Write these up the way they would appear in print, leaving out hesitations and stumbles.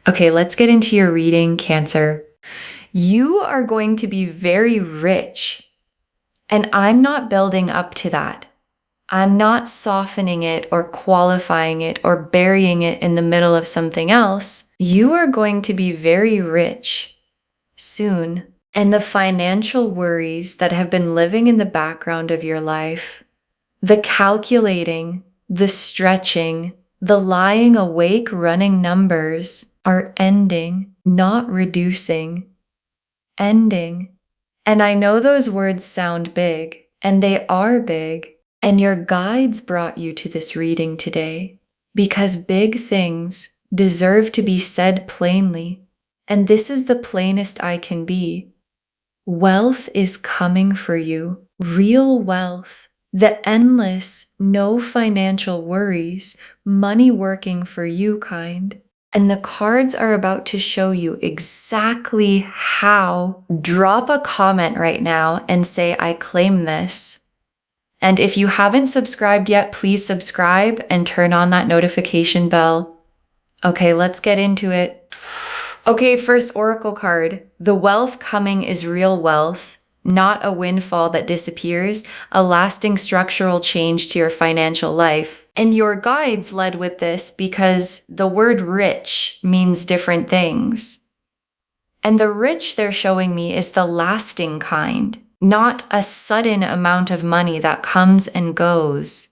Okay, let's get into your reading, Cancer. You are going to be very rich, and I'm not building up to that. I'm not softening it or qualifying it or burying it in the middle of something else. You are going to be very rich soon. And the financial worries that have been living in the background of your life, the calculating, the stretching, the lying awake running numbers are ending, not reducing, ending. And I know those words sound big, and they are big, and your guides brought you to this reading today because big things deserve to be said plainly, and this is the plainest I can be. Wealth is coming for you, real wealth, the endless, no financial worries, money working for you kind. And the cards are about to show you exactly how. Drop a comment right now and say, I claim this. And if you haven't subscribed yet, please subscribe and turn on that notification bell. Okay, let's get into it. Okay, first oracle card. The wealth coming is real wealth, not a windfall that disappears, a lasting structural change to your financial life. And your guides led with this because the word rich means different things. And the rich they're showing me is the lasting kind, not a sudden amount of money that comes and goes.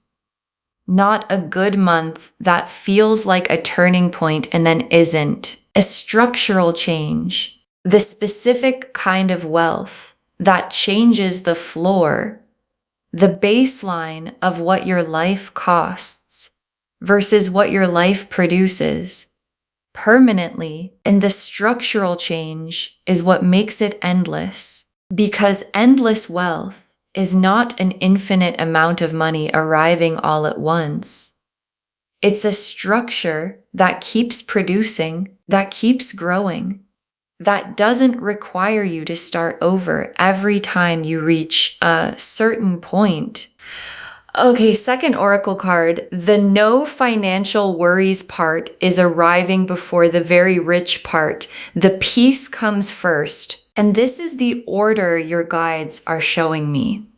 Not a good month that feels like a turning point and then isn't. A structural change, the specific kind of wealth that changes the floor, the baseline of what your life costs versus what your life produces permanently. And the structural change is what makes it endless, because endless wealth is not an infinite amount of money arriving all at once. It's a structure that keeps producing, that keeps growing, that doesn't require you to start over every time you reach a certain point. Okay, second oracle card. The no financial worries part is arriving before the very rich part. The peace comes first. And this is the order your guides are showing me.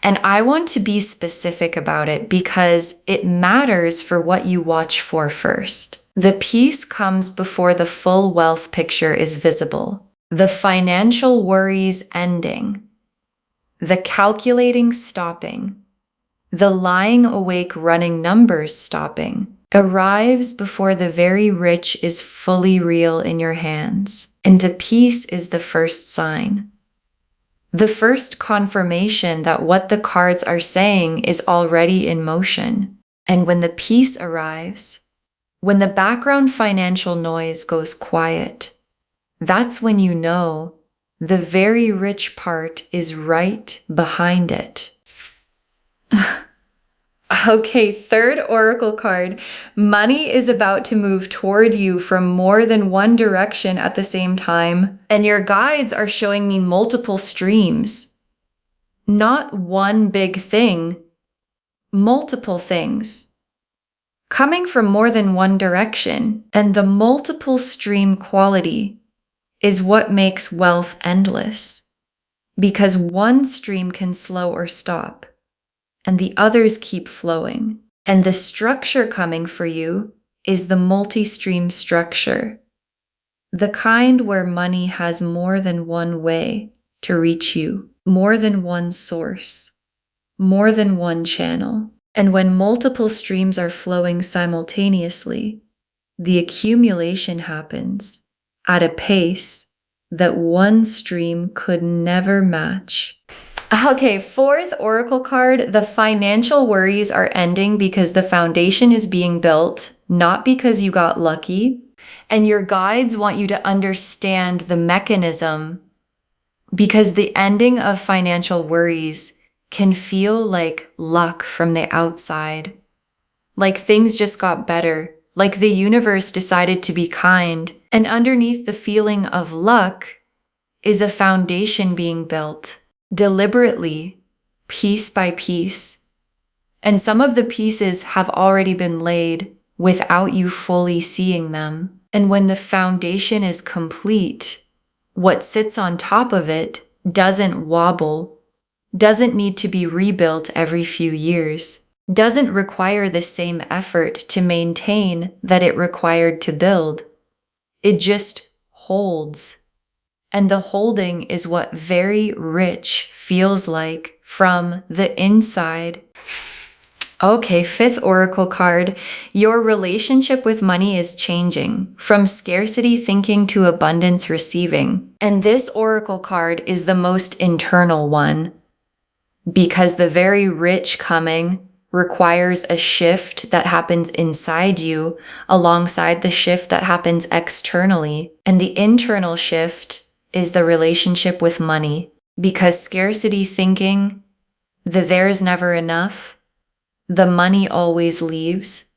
And I want to be specific about it because it matters for what you watch for first. The peace comes before the full wealth picture is visible. The financial worries ending. The calculating stopping. The lying awake running numbers stopping. Arrives before the very rich is fully real in your hands. And the peace is the first sign. The first confirmation that what the cards are saying is already in motion. And when the peace arrives, when the background financial noise goes quiet, that's when you know the very rich part is right behind it. Okay, third oracle card. Money is about to move toward you from more than one direction at the same time. And your guides are showing me multiple streams. Not one big thing, multiple things. Coming from more than one direction. And the multiple stream quality is what makes wealth endless. Because one stream can slow or stop, and the others keep flowing. And the structure coming for you is the multi-stream structure, the kind where money has more than one way to reach you, more than one source, more than one channel. And when multiple streams are flowing simultaneously, the accumulation happens at a pace that one stream could never match. Okay, fourth oracle card. The financial worries are ending because the foundation is being built, not because you got lucky. And your guides want you to understand the mechanism, because the ending of financial worries can feel like luck from the outside. Like things just got better, like the universe decided to be kind. And underneath the feeling of luck is a foundation being built. Deliberately, piece by piece. And some of the pieces have already been laid without you fully seeing them. And when the foundation is complete, what sits on top of it doesn't wobble, doesn't need to be rebuilt every few years, doesn't require the same effort to maintain that it required to build. It just holds. And the holding is what very rich feels like from the inside. Okay, fifth oracle card. Your relationship with money is changing from scarcity thinking to abundance receiving. And this oracle card is the most internal one because the very rich coming requires a shift that happens inside you alongside the shift that happens externally. And the internal shift is the relationship with money because scarcity thinking, the there's never enough, the money always leaves,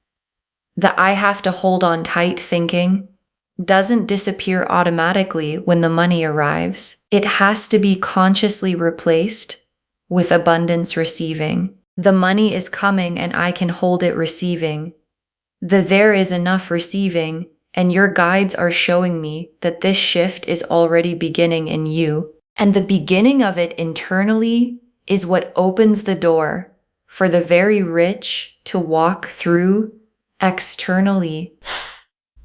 the I have to hold on tight thinking doesn't disappear automatically when the money arrives. It has to be consciously replaced with abundance receiving. The money is coming and I can hold it receiving. The there is enough receiving, and your guides are showing me that this shift is already beginning in you. And the beginning of it internally is what opens the door for the very rich to walk through externally.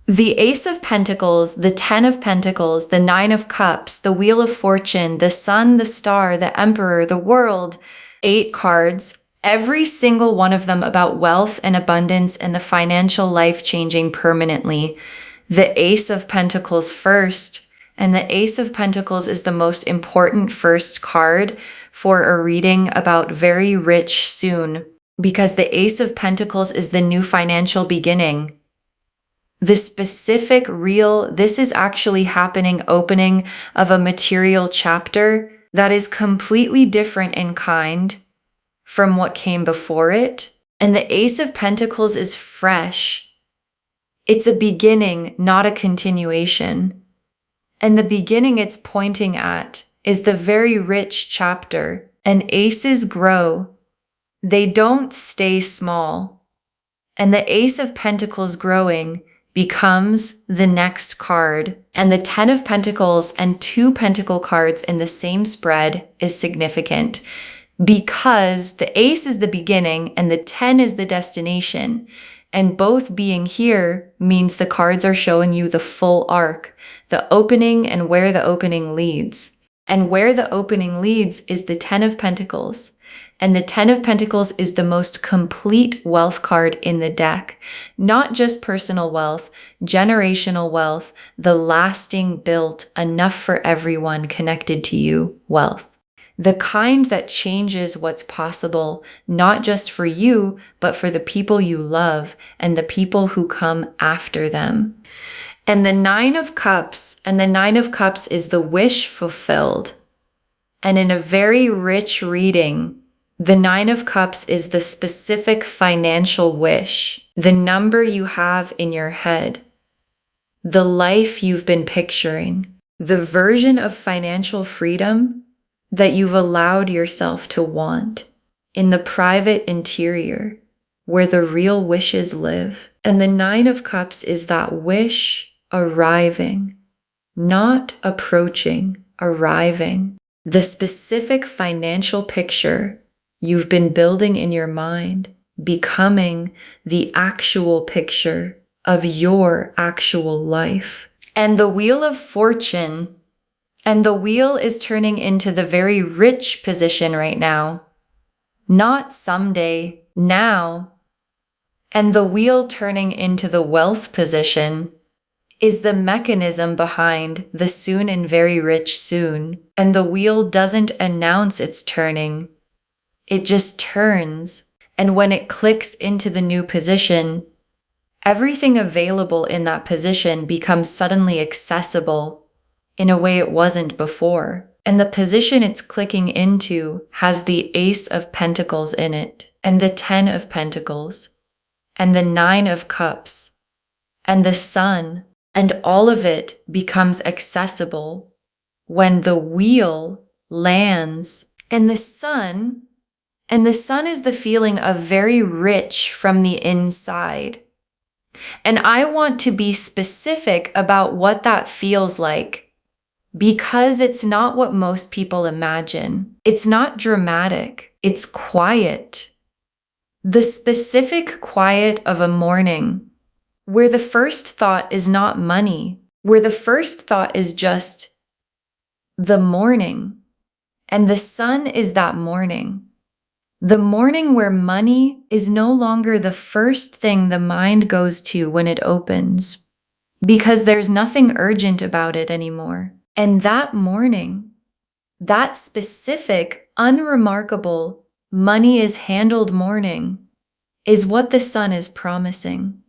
The Ace of Pentacles, the Ten of Pentacles, the Nine of Cups, the Wheel of Fortune, the Sun, the Star, the Emperor, the World, 8 cards, every single one of them about wealth and abundance and the financial life changing permanently. The Ace of Pentacles first, and the Ace of Pentacles is the most important first card for a reading about very rich soon, because the Ace of Pentacles is the new financial beginning. The specific this is actually happening opening of a material chapter that is completely different in kind from what came before it. And the Ace of Pentacles is fresh. It's a beginning, not a continuation. And the beginning it's pointing at is the very rich chapter. And aces grow. They don't stay small. And the Ace of Pentacles growing becomes the next card. And the Ten of Pentacles and 2 Pentacle cards in the same spread is significant because the Ace is the beginning and the 10 is the destination. And both being here means the cards are showing you the full arc, the opening and where the opening leads. And where the opening leads is the Ten of Pentacles. And the Ten of Pentacles is the most complete wealth card in the deck. Not just personal wealth, generational wealth, the lasting built, enough for everyone connected to you wealth. The kind that changes what's possible, not just for you, but for the people you love and the people who come after them. And the Nine of Cups, and the Nine of Cups is the wish fulfilled. And in a very rich reading, the Nine of Cups is the specific financial wish, the number you have in your head, the life you've been picturing, the version of financial freedom that you've allowed yourself to want in the private interior where the real wishes live. And the Nine of Cups is that wish arriving, not approaching, arriving. The specific financial picture you've been building in your mind, becoming the actual picture of your actual life. And the Wheel of Fortune, and the wheel is turning into the very rich position right now. Not someday, now. And the wheel turning into the wealth position is the mechanism behind the soon and very rich soon. And the wheel doesn't announce it's turning. It just turns. And when it clicks into the new position, everything available in that position becomes suddenly accessible in a way it wasn't before. And the position it's clicking into has the Ace of Pentacles in it, and the 10 of Pentacles, and the 9 of Cups, and the Sun, and all of it becomes accessible when the wheel lands. And the Sun is the feeling of very rich from the inside. And I want to be specific about what that feels like, because it's not what most people imagine. It's not dramatic. It's quiet. The specific quiet of a morning, where the first thought is not money, where the first thought is just the morning. And the sun is that morning. The morning where money is no longer the first thing the mind goes to when it opens, because there's nothing urgent about it anymore. And that morning, that specific, unremarkable, money is handled morning is what the sun is promising.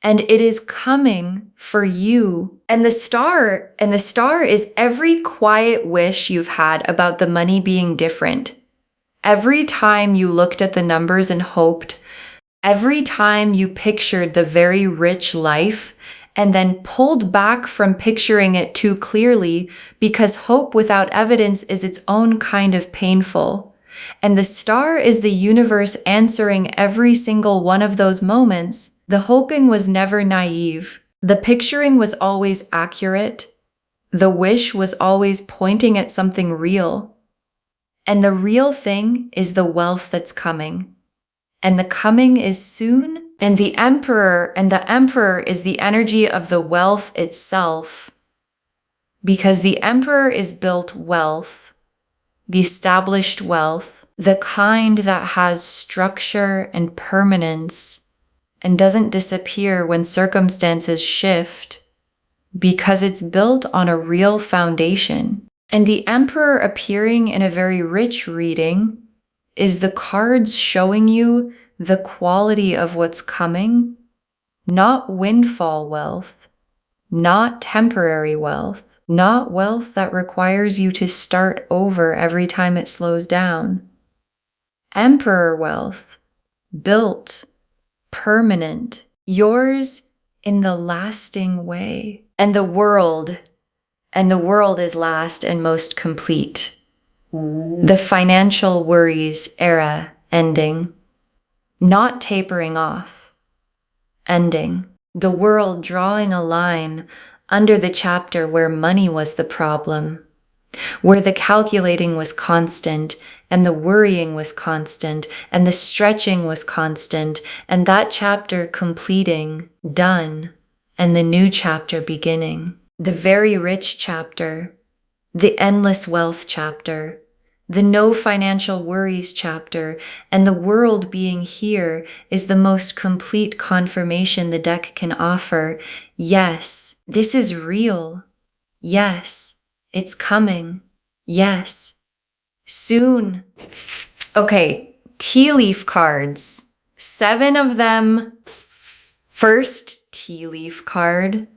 And it is coming for you. And the star is every quiet wish you've had about the money being different. Every time you looked at the numbers and hoped, every time you pictured the very rich life and then pulled back from picturing it too clearly, because hope without evidence is its own kind of painful. And the star is the universe answering every single one of those moments. The hoping was never naive. The picturing was always accurate. The wish was always pointing at something real. And the real thing is the wealth that's coming. And the coming is soon. And the emperor is the energy of the wealth itself. Because the emperor is built wealth, the established wealth, the kind that has structure and permanence and doesn't disappear when circumstances shift, because it's built on a real foundation. And the emperor appearing in a very rich reading is the cards showing you the quality of what's coming, not windfall wealth, not temporary wealth, not wealth that requires you to start over every time it slows down. Emperor wealth, built, permanent, yours in the lasting way. And the world is last and most complete. The financial worries era ending, not tapering off, ending. The world drawing a line under the chapter where money was the problem, where the calculating was constant and the worrying was constant and the stretching was constant, and that chapter completing, done, and the new chapter beginning. The very rich chapter, the endless wealth chapter, the no financial worries chapter, and the world being here is the most complete confirmation the deck can offer. Yes, this is real. Yes, it's coming. Yes, soon. Okay, tea leaf cards. 7 of them. First tea leaf card.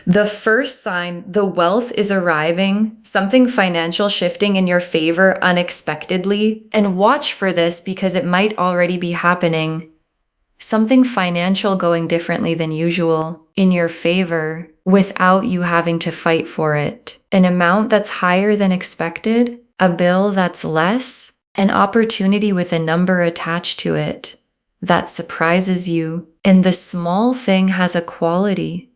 The first sign, the wealth is arriving, something financial shifting in your favor unexpectedly. And watch for this because it might already be happening. Something financial going differently than usual in your favor without you having to fight for it. An amount that's higher than expected, a bill that's less, an opportunity with a number attached to it that surprises you. And the small thing has a quality,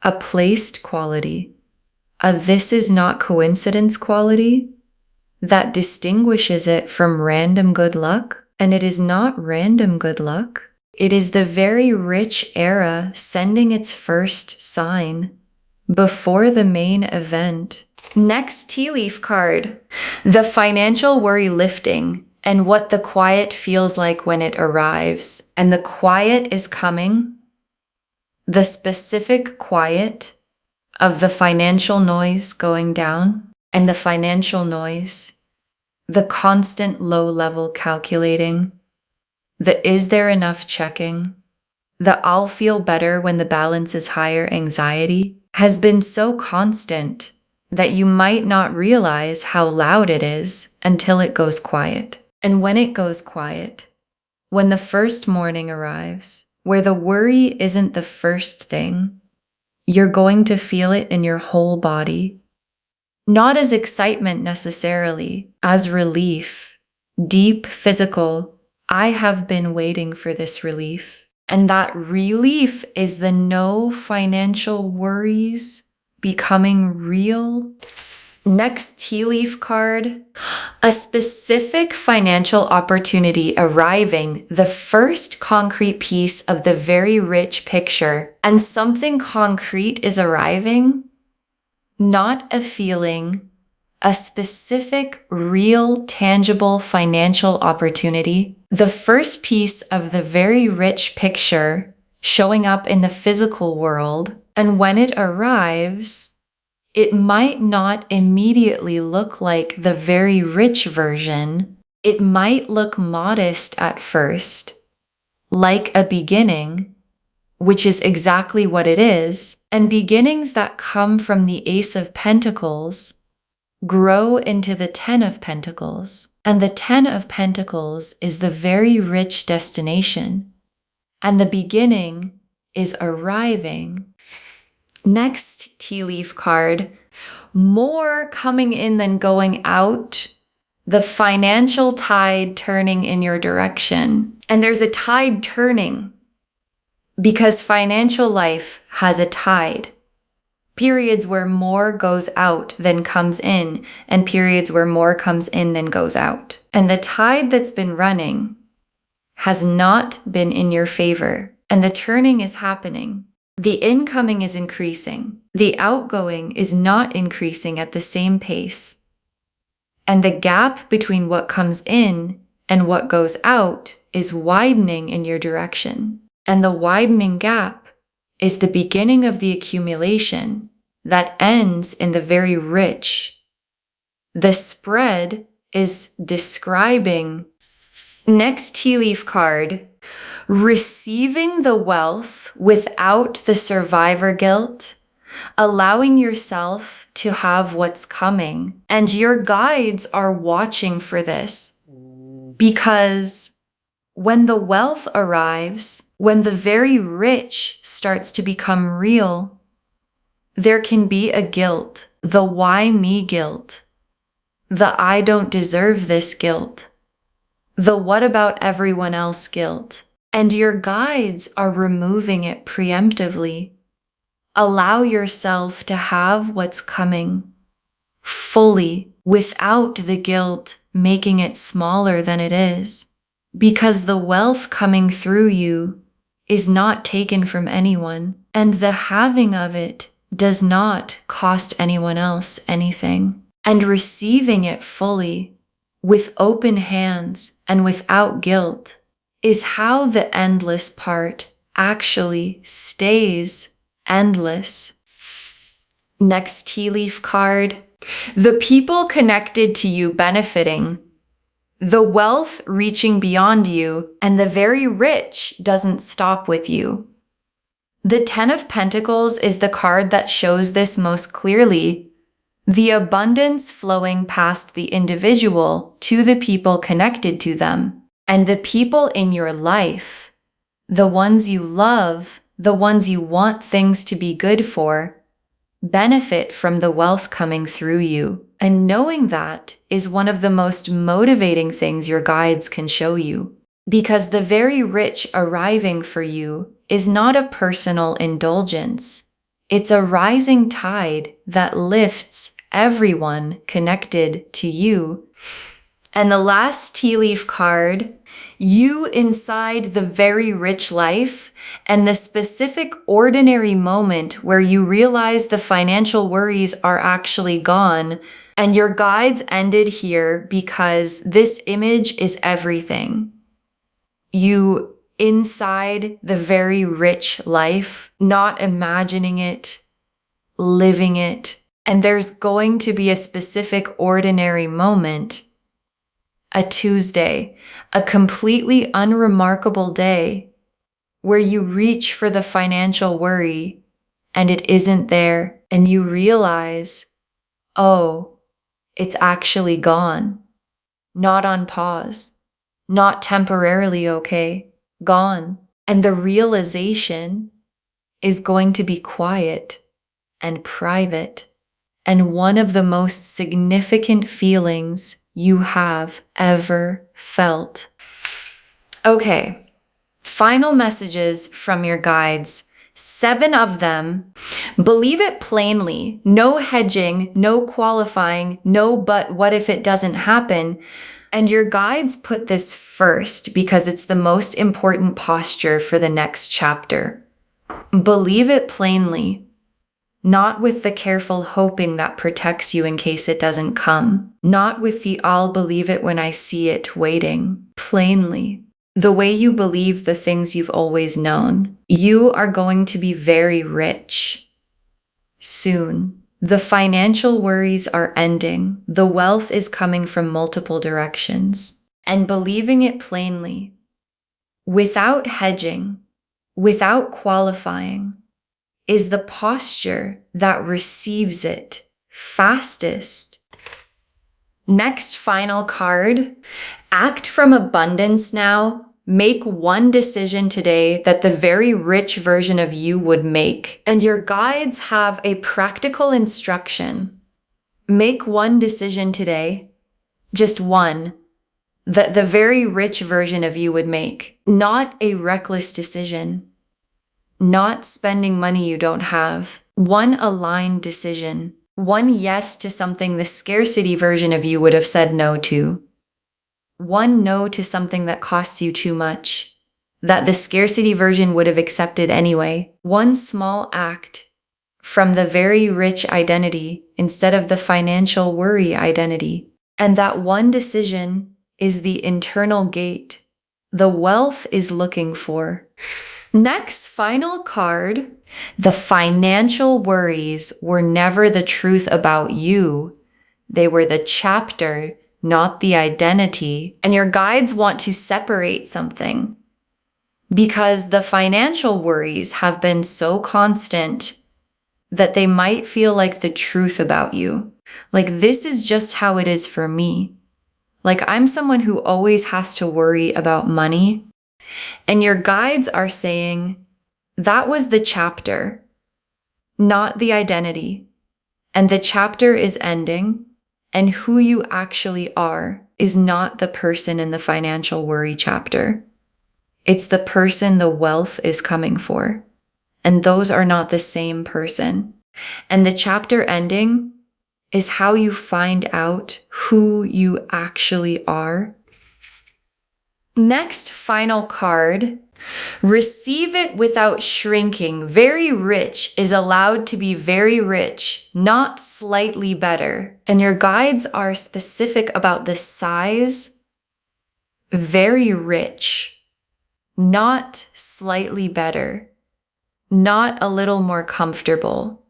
a placed quality, a this is not coincidence quality that distinguishes it from random good luck. And it is not random good luck. It is the very rich era sending its first sign before the main event. Next tea leaf card, the financial worry lifting and what the quiet feels like when it arrives. And the quiet is coming. The specific quiet of the financial noise going down and the financial noise, the constant low-level calculating, the is there enough checking, the I'll feel better when the balance is higher anxiety has been so constant that you might not realize how loud it is until it goes quiet. And when it goes quiet, when the first morning arrives, where the worry isn't the first thing, you're going to feel it in your whole body. Not as excitement necessarily, as relief, deep physical, I have been waiting for this relief. And that relief is the no financial worries becoming real. Next tea leaf card, a specific financial opportunity arriving, the first concrete piece of the very rich picture. And something concrete is arriving, not a feeling, a specific, real, tangible financial opportunity. The first piece of the very rich picture showing up in the physical world. And when it arrives, it might not immediately look like the very rich version. It might look modest at first, like a beginning, which is exactly what it is. And beginnings that come from the Ace of Pentacles grow into the Ten of Pentacles. And the Ten of Pentacles is the very rich destination. And the beginning is arriving. Next tea leaf card, more coming in than going out, the financial tide turning in your direction. And there's a tide turning because financial life has a tide. Periods where more goes out than comes in, and periods where more comes in than goes out. And the tide that's been running has not been in your favor, and the turning is happening. The incoming is increasing. The outgoing is not increasing at the same pace. And the gap between what comes in and what goes out is widening in your direction. And the widening gap is the beginning of the accumulation that ends in the very rich. The spread is describing. Next tea leaf card, receiving the wealth without the survivor guilt, allowing yourself to have what's coming. And your guides are watching for this, because when the wealth arrives, when the very rich starts to become real, there can be a guilt, the why me guilt, the I don't deserve this guilt, the what about everyone else guilt. And your guides are removing it preemptively. Allow yourself to have what's coming fully without the guilt making it smaller than it is. Because the wealth coming through you is not taken from anyone, and the having of it does not cost anyone else anything. And receiving it fully, with open hands and without guilt, is how the endless part actually stays endless. Next tea leaf card, the people connected to you benefiting, the wealth reaching beyond you, and the very rich doesn't stop with you. The Ten of Pentacles is the card that shows this most clearly. The abundance flowing past the individual to the people connected to them. And the people in your life, the ones you love, the ones you want things to be good for, benefit from the wealth coming through you. And knowing that is one of the most motivating things your guides can show you. Because the very rich arriving for you is not a personal indulgence. It's a rising tide that lifts everyone connected to you. And the last tea leaf card, you inside the very rich life and the specific ordinary moment where you realize the financial worries are actually gone. And your guides ended here because this image is everything. You inside the very rich life, not imagining it, living it. And there's going to be a specific ordinary moment, a Tuesday, a completely unremarkable day where you reach for the financial worry and it isn't there, and you realize, oh, it's actually gone. Not on pause, not temporarily okay, gone. And the realization is going to be quiet and private, and one of the most significant feelings you have ever felt. Okay, Final messages from your guides. 7 of them. Believe it plainly. No hedging, no qualifying, no but what if it doesn't happen. And your guides put this first because it's the most important posture for the next chapter. Believe it plainly, not with the careful hoping that protects you in case it doesn't come, not with the I'll believe it when I see it waiting. Plainly, the way you believe the things you've always known. You are going to be very rich soon. The financial worries are ending. The wealth is coming from multiple directions. And believing it plainly, without hedging, without qualifying, is the posture that receives it fastest. Next final card, act from abundance now. Make one decision today that the very rich version of you would make. And your guides have a practical instruction. Make one decision today, just one, that the very rich version of you would make. Not a reckless decision. Not spending money you don't have. One aligned decision. One yes to something the scarcity version of you would have said no to. One no to something that costs you too much, that the scarcity version would have accepted anyway. One small act from the very rich identity instead of the financial worry identity. And that one decision is the internal gate the wealth is looking for. Next, final card. The financial worries were never the truth about you. They were the chapter, not the identity. And your guides want to separate something because the financial worries have been so constant that they might feel like the truth about you. Like, this is just how it is for me. Like, I'm someone who always has to worry about money. And your guides are saying that was the chapter, not the identity. And the chapter is ending. And who you actually are is not the person in the financial worry chapter. It's the person the wealth is coming for. And those are not the same person. And the chapter ending is how you find out who you actually are. Next, final card. Receive it without shrinking. Very rich is allowed to be very rich, not slightly better. And your guides are specific about the size. Very rich, not slightly better, not a little more comfortable.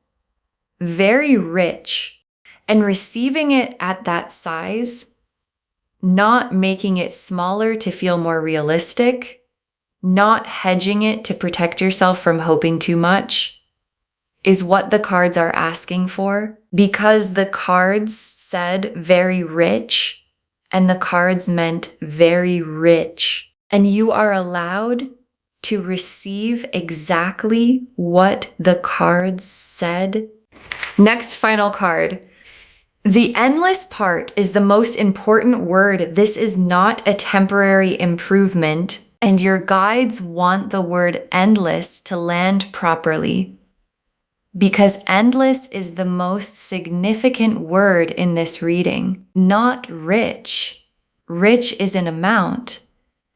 Very rich. And receiving it at that size, not making it smaller to feel more realistic, not hedging it to protect yourself from hoping too much, is what the cards are asking for. Because the cards said very rich, and the cards meant very rich. And you are allowed to receive exactly what the cards said. Next final card. The endless part is the most important word. This is not a temporary improvement. And your guides want the word endless to land properly, because endless is the most significant word in this reading, not rich. Rich is an amount.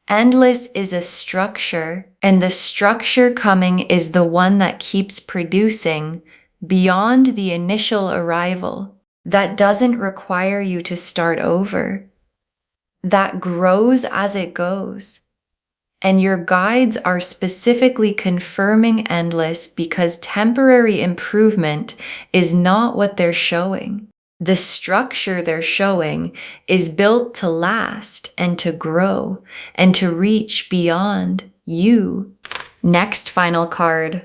Endless is a structure, and the structure coming is the one that keeps producing beyond the initial arrival, that doesn't require you to start over, that grows as it goes. And your guides are specifically confirming endless because temporary improvement is not what they're showing. The structure they're showing is built to last and to grow and to reach beyond you. Next final card.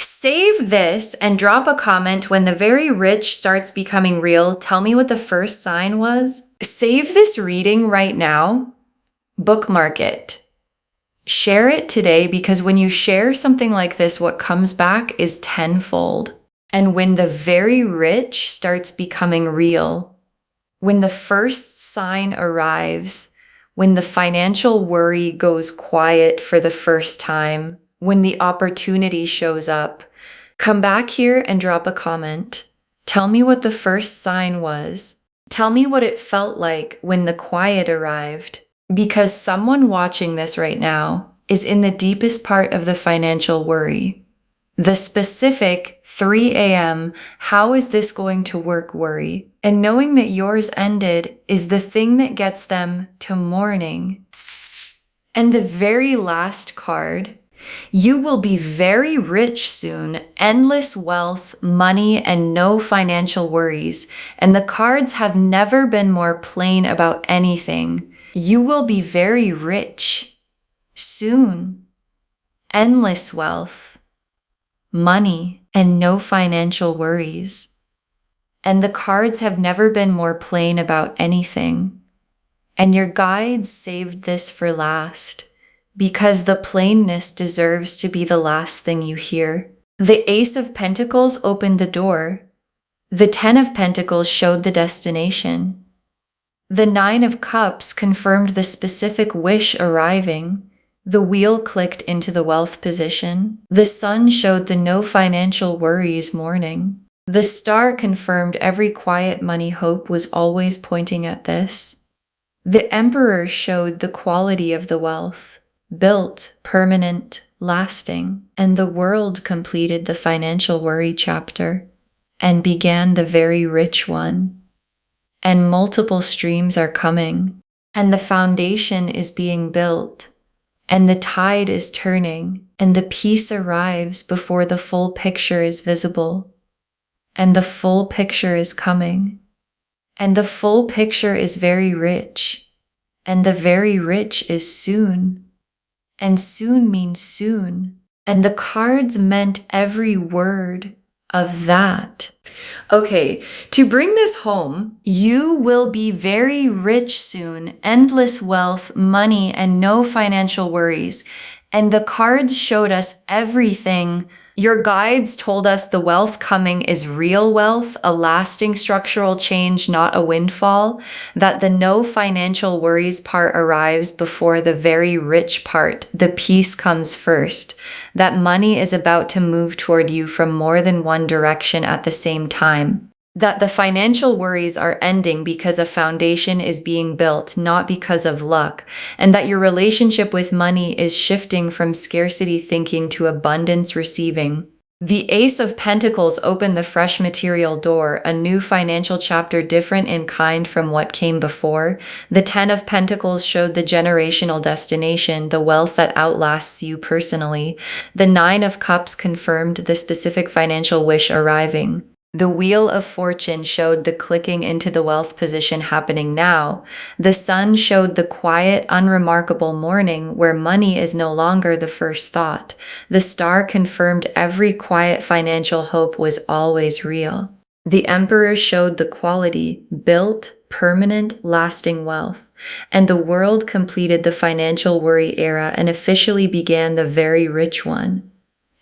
Save this and drop a comment when the very rich starts becoming real. Tell me what the first sign was. Save this reading right now. Bookmark it. Share it today, because when you share something like this, what comes back is tenfold. And when the very rich starts becoming real, when the first sign arrives, when the financial worry goes quiet for the first time, when the opportunity shows up, come back here and drop a comment. Tell me what the first sign was. Tell me what it felt like when the quiet arrived, because someone watching this right now is in the deepest part of the financial worry. The specific 3 a.m., how is this going to work worry? And knowing that yours ended is the thing that gets them to mourning. And the very last card, you will be very rich soon, endless wealth, money, and no financial worries. And the cards have never been more plain about anything. You will be very rich soon, endless wealth, money, and no financial worries. And the cards have never been more plain about anything. And your guides saved this for last, because the plainness deserves to be the last thing you hear. The Ace of Pentacles opened the door. The 10 of Pentacles showed the destination. The 9 of Cups confirmed the specific wish arriving. The wheel clicked into the wealth position. The Sun showed the no financial worries morning. The Star confirmed every quiet money hope was always pointing at this. The Emperor showed the quality of the wealth, built, permanent, lasting, and the World completed the financial worry chapter and began the very rich one. And multiple streams are coming, and the foundation is being built, and the tide is turning, and the peace arrives before the full picture is visible. And the full picture is coming. And the full picture is very rich. And the very rich is soon. And soon means soon. And the cards meant every word of that. Okay, to bring this home, you will be very rich soon, endless wealth, money, and no financial worries. And the cards showed us everything. Your guides told us the wealth coming is real wealth, a lasting structural change, not a windfall, that the no financial worries part arrives before the very rich part, the peace comes first, that money is about to move toward you from more than one direction at the same time, that the financial worries are ending because a foundation is being built, not because of luck, and that your relationship with money is shifting from scarcity thinking to abundance receiving. The Ace of Pentacles opened the fresh material door, a new financial chapter different in kind from what came before. The 10 of Pentacles showed the generational destination, the wealth that outlasts you personally. The 9 of Cups confirmed the specific financial wish arriving. The Wheel of Fortune showed the clicking into the wealth position happening now. The Sun showed the quiet, unremarkable morning where money is no longer the first thought. The Star confirmed every quiet financial hope was always real. The Emperor showed the quality, built, permanent, lasting wealth. And the World completed the financial worry era and officially began the very rich one.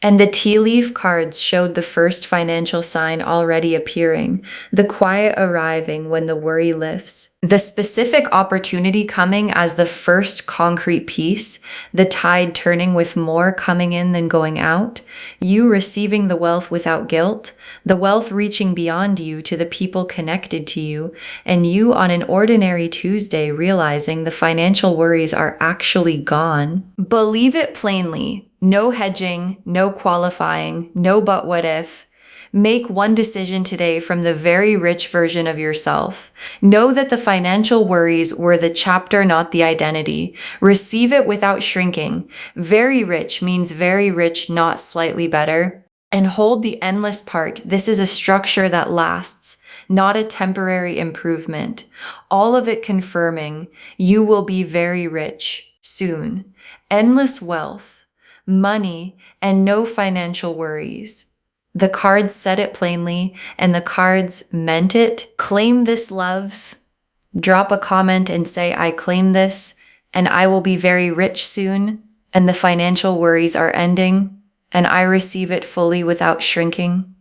And the tea leaf cards showed the first financial sign already appearing, the quiet arriving when the worry lifts, the specific opportunity coming as the first concrete piece, the tide turning with more coming in than going out, you receiving the wealth without guilt, the wealth reaching beyond you to the people connected to you, and you on an ordinary Tuesday realizing the financial worries are actually gone. Believe it plainly. No hedging, no qualifying, no but what if. Make one decision today from the very rich version of yourself. Know that the financial worries were the chapter, not the identity. Receive it without shrinking. Very rich means very rich, not slightly better. And hold the endless part. This is a structure that lasts, not a temporary improvement. All of it confirming you will be very rich soon. Endless wealth, money, and no financial worries. The cards said it plainly, and the cards meant it. Claim this, loves. Drop a comment and say, I claim this, and I will be very rich soon, and the financial worries are ending, and I receive it fully without shrinking.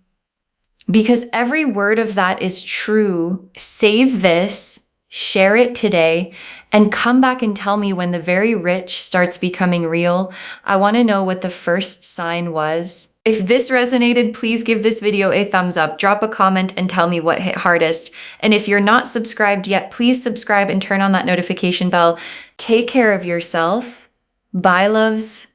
Because every word of that is true. Save this, share it today, And come back and tell me when the very rich starts becoming real. I want to know what the first sign was. If this resonated, please give this video a thumbs up, drop a comment, and tell me what hit hardest. And if you're not subscribed yet, please subscribe and turn on that notification bell. Take care of yourself. Bye, loves.